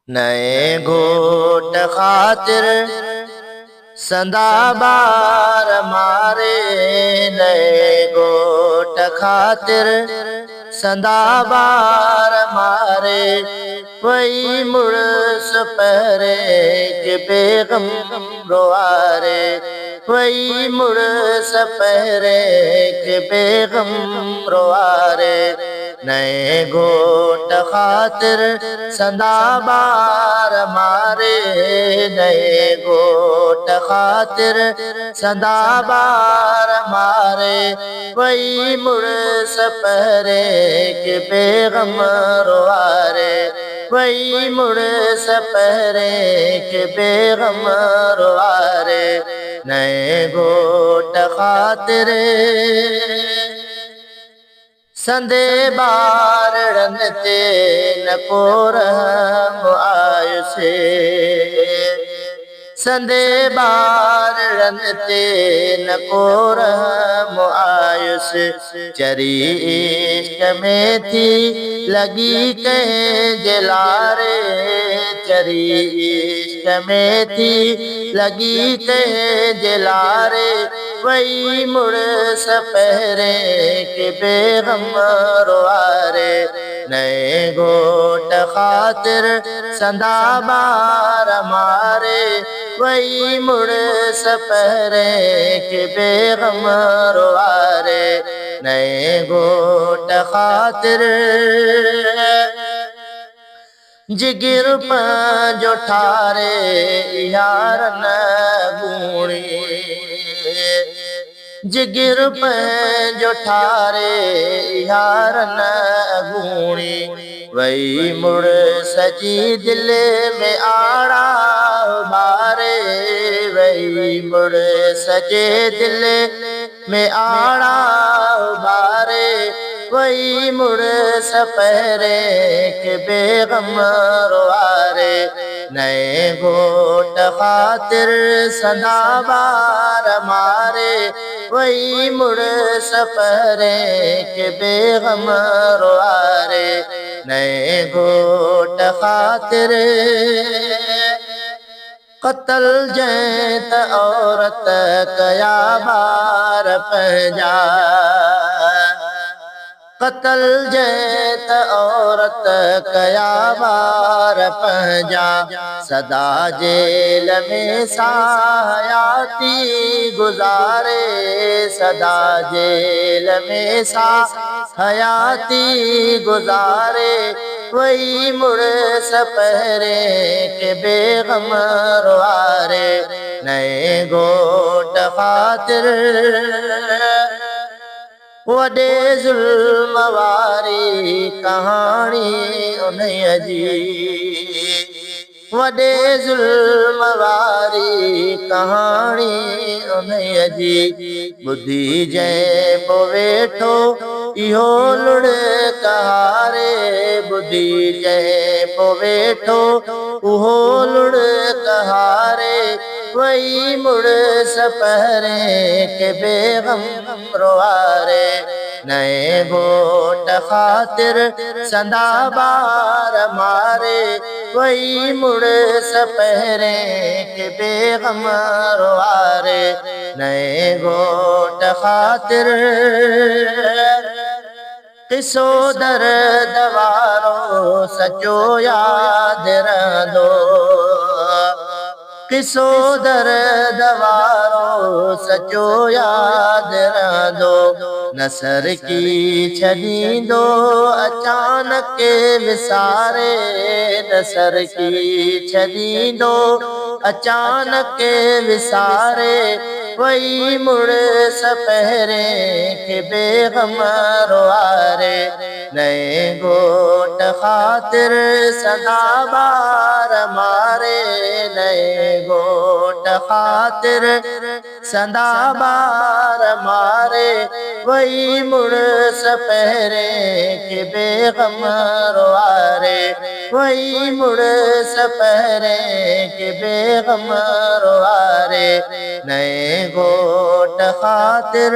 नए घोट खातिर संदा बार मारे, नए घोट खातिर संदा बार मारे। वही मुड़स पहरे के बेगम रोआरे, वही मुड़स पहरे के बेगम रोआरे। नए घोट खातिर संदा बार मारे, नए घोट खातिर संदा बार मारे। वही मुड़स पहरे के बेगम रोआरे, वही मुड़स पहरे के बेगम रोआरे। नए घोट खातिर संदे बारड़न ते न को रहम आयो से, संदे बारड़न ते न को रहम आयो से। चरी इश्क में थी लगी कहीं जलारे, चरी इश्क में थी लगी कहीं जलारे। वही मुड़स पहरे के बेगम रोआरे। नए घोट खातिर संदा बार मारे, वही मुड़स पहरे के बेगम रोआरे। नए घोट खातिर जिगर पंजो ठारे यारन गूणी, जिगर पंजो ठारे यारन गूणी। वही मुड़ सजी दिल में आड़ा बारे, वही मुड़ सजे दिल में आड़ा बारे। वही मुड़स पहरे के बेगम रोआरे। नए घोट खातिर संदा बार मारे, वही मुड़स पहरे के बेगम रोआरे। नए घोट खातिर कत्ल जैत औरत कया बार पंजा, कत्ल जैत औरत कया बार पंजा। सदा जेल में सायाती गुजारे, सदा जेल में सायाती गुजारे। वही मुड़स पहरे के बेगम रोआरे। नए घोट खातिर वडे जुल्म वारी कहानी उन्हें जी, वडे जुल्म वारी कहानी उन्हें जी। बुद्धि जै पो वेठो इहो लुड़ कहारे, बुद्धि जै पो वेठो उहो लुड़ कहारे। वही मुड़स पहरे के बेगम रोआरे। नए घोट खातिर संदा बार मारे, वही मुड़स पहरे के बेगम रोआरे। नए घोट खातिर किसो दर्द वारो सचो याद रंदो, किसो दर्द वारो सचो याद रंदो। नसर की छॾींदो अचानक विसारे, नसर की छॾींदो अचानक विसारे। वही मुड़स पहरे के बेगम रोआरे। नए घोट खातिर संदा बार मारे, नए घोट खातिर संदा बार मारे। वही मुड़स पहरे के बेगम रोआरे, वही मुड़स पहरे के बेगम रोआरे। नए घोट खातिर